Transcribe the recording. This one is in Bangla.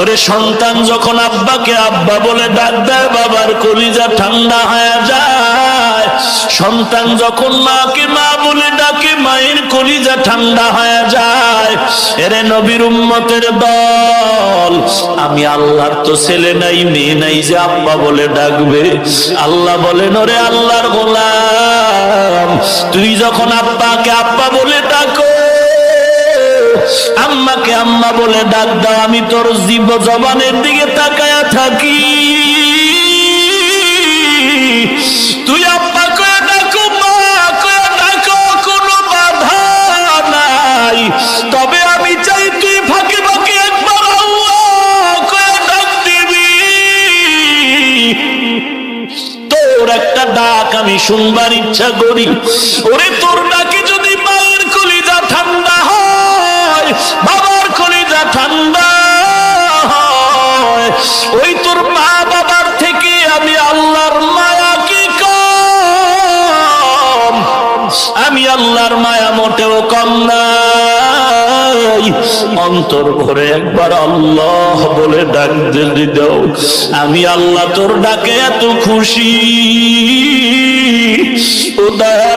ওরে সন্তান যখন আব্বাকে আব্বা বলে ডাক দেয় বাবার কলিজা ঠান্ডা হয়ে যায়। সন্তান যখন মাকে মা বলে ডাকে মায়ের কলিজা ঠান্ডা হয়ে যায়। এরে নবীর উম্মতের দল, আমি আল্লাহর তো ছেলে নাই মেয়ে নাই যে আব্বা বলে ডাকবে। আল্লাহ বলেন ওরে আল্লাহর গোলাম, তুই যখন আব্বাকে আব্বা বলে ডাকো, আম্মাকে আম্মা বলে ডাক দাও, আমি তোর জবানের দিকে তাকায়া থাকি। তুই আব্বা কয়ে ডাকো, মা কয়ে ডাকো, কোনো বাধা নাই। তবে আমি চাই তুই ফাঁকে ফাঁকে একবার আল্লাহ কয়ে ডাক দিবি। তোর একটা ডাক আমি শুনবার ইচ্ছা করি। ওরে তোর ডাকে যদি মায়ের কলিজা ঠান্ডা হয়, বাবার কলিজা ঠান্ডা হয়, ওই তোর মা বাবার থেকে আমি আল্লাহর মায়া কি কম? আমি আল্লাহর মায়া মোটেও কম নাই। অন্তর ভরে একবার আল্লাহ বলে ডাক দিয়ে দাও। আমি আল্লাহ তোর ডাকে এত খুশি।